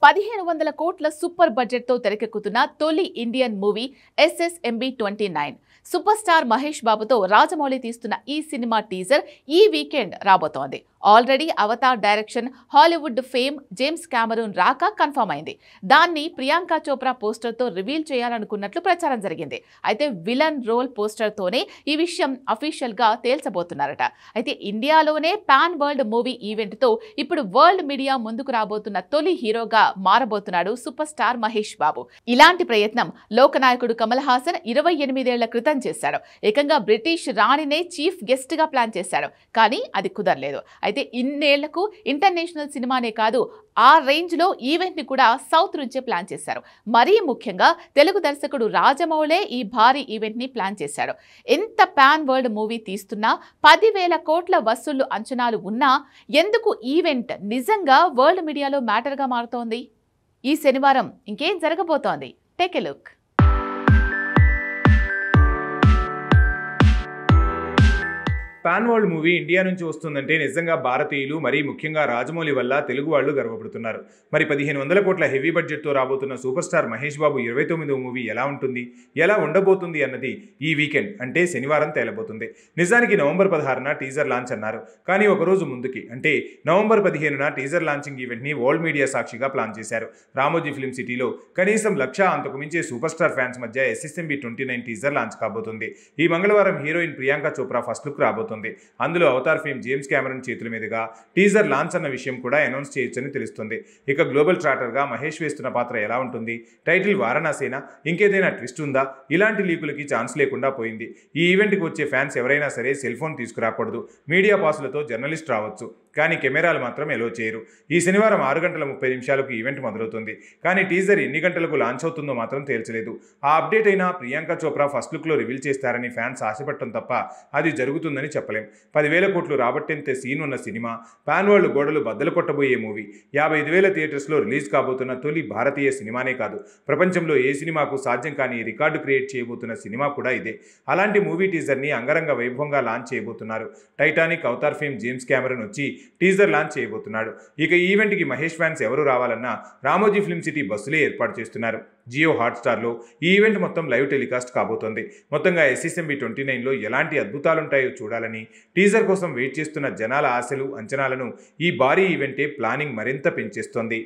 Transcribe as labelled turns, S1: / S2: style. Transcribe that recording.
S1: 1500 కోట్ల super budget తో తెరకెక్కుతున్న తొలి Indian movie SSMB 29. Super star Mahesh బాబుతో రాజమౌళి తీస్తున్న ఈ సినిమా టీజర్ ఈ వీకెండ్ రాబోతోంది. Already Avatar direction Hollywood fame James Cameroon రాక కన్ఫర్మ్ అయింది. దాన్ని ప్రియాంక చోప్రా పోస్టర్ తో రివీల్ చేయాలనుకున్నట్లు ప్రచారం జరిగింది. అయితే విలన్ రోల్ పోస్టర్ తోనే ఈ విషయం అఫీషియల్ గా తేల్చబోతున్నారట. అయితే ఇండియాలోనే పాన్ వరల్డ్ మూవీ ఈవెంట్ తో ఇప్పుడు వరల్డ్ మీడియా ముందుకు రాబోతున్న తొలి హీరోగా మారబోతున్నాడు సూపర్ స్టార్ మహేష్ బాబు. ఇలాంటి ప్రయత్నం లోకనాయకుడు కమల్ హాసన్ 28 ఏళ్ల క్రితం చేశాడు. ఏకంగా బ్రిటిష్ రాణినే చీఫ్ గెస్ట్ గా ప్లాన్ చేశాడు. కానీ అది కుదరలేదు. అయితే ఇన్నేళ్లకు ఇంటర్నేషనల్ సినిమానే కాదు, ఆ రేంజ్ లో ఈవెంట్ ని కూడా సౌత్ నుంచే ప్లాన్ చేశారు. మరీ ముఖ్యంగా తెలుగు దర్శకుడు రాజమౌళే ఈ భారీ ఈవెంట్ ని ప్లాన్ చేశాడు. ఎంత పాన్ వరల్డ్ మూవీ తీస్తున్నా 10,000 కోట్ల వసూళ్లు అంచనాలు ఉన్నా ఎందుకు ఈవెంట్ నిజంగా వరల్డ్ మీడియాలో మ్యాటర్ గా మారుతోంది? ఈ శనివారం ఇంకేం జరగబోతోంది? Take a look.
S2: Pan world movie India నుంచి వస్తుందంటే నిజంగా భారతీయులు మరీ ముఖ్యంగా రాజమౌళి వల్ల తెలుగు వాళ్ళు గర్వపడుతున్నారు. మరి 1500 కోట్ల హెవీ బడ్జెట్తో రాబోతున్న super star Mahesh Babu 29వ movie ఎలా ఉంటుంది, ఎలా ఉండబోతుంది అన్నది ఈ వీకెండ్ అంటే శనివారం తేలబోతుంది. నిజానికి నవంబర్ 16న టీజర్ లాంచ్ అన్నారు. కానీ ఒకరోజు ముందుకి అంటే నవంబర్ 15న టీజర్ లాంచింగ్ ఈవెంట్ని వరల్డ్ మీడియా సాక్షిగా ప్లాన్ చేశారు. రామోజీ ఫిల్మ్ సిటీలో కనీసం 1,00,000 అంతకు మించే సూపర్ స్టార్ ఫ్యాన్స్ మధ్య SSMB 29 టీజర్ లాంచ్ కాబోతుంది. ఈ మంగళవారం heroine Priyanka Chopra first look రాబోతుంది. అందులో అవతార్ ఫేమ్ జేమ్స్ కెమెరూన్ చేతుల మీదుగా టీజర్ లాంచ్ అన్న విషయం కూడా అనౌన్స్ చేయొచ్చని తెలుస్తుంది. ఇక గ్లోబల్ ట్రాటర్గా మహేష్ వేస్తున్న పాత్ర ఎలా ఉంటుంది, టైటిల్ వారణాసేనా, ఇంకేదైనా ట్విస్ట్ ఉందా, ఇలాంటి లీకులకి ఛాన్స్ లేకుండా పోయింది. ఈ ఈవెంట్కి వచ్చే ఫ్యాన్స్ ఎవరైనా సరే సెల్ ఫోన్ తీసుకురాకూడదు. మీడియా పాసులతో జర్నలిస్ట్ రావచ్చు, కానీ కెమెరాలు మాత్రం ఎలో చేయరు. ఈ శనివారం 6:30 ఈవెంట్ మొదలవుతుంది. కానీ టీజర్ ఎన్ని గంటలకు లాంచ్ అవుతుందో మాత్రం తేల్చలేదు. ఆ అప్డేట్ అయినా ప్రియాంక చోప్రా ఫస్ట్ లుక్లో రివీల్ చేస్తారని ఫ్యాన్స్ ఆశపడటం తప్ప అది జరుగుతుందని చెప్పలేం. 10,000 కోట్లు రాబట్టేంత సీన్ ఉన్న సినిమా, పాన్ వరల్డ్ గోడలు బద్దలు కొట్టబోయే మూవీ, 55,000 థియేటర్స్లో రిలీజ్ కాబోతున్న తొలి భారతీయ సినిమానే కాదు, ప్రపంచంలో ఏ సినిమాకు సాధ్యం కాని రికార్డు క్రియేట్ చేయబోతున్న సినిమా కూడా ఇదే. అలాంటి మూవీ టీజర్ని అంగరంగ వైభవంగా లాంచ్ చేయబోతున్నారు. Titanic Avatar fame James Cameroon వచ్చి టీజర్ లాంచ్ చేయబోతున్నాడు. ఇక ఈవెంట్కి మహేష్ ఫ్యాన్స్ ఎవరు రావాలన్నా రామోజీ ఫిల్మ్ సిటీ బస్సులే ఏర్పాటు చేస్తున్నారు. జియో హాట్స్టార్లో ఈ ఈవెంట్ మొత్తం లైవ్ టెలికాస్ట్ కాబోతోంది. మొత్తంగా SSMB 29లో ఎలాంటి అద్భుతాలుంటాయో చూడాలని టీజర్ కోసం వెయిట్ చేస్తున్న జనాల ఆశలు, అంచనాలను ఈ భారీ ఈవెంటే ప్లానింగ్ మరింత పెంచేస్తోంది.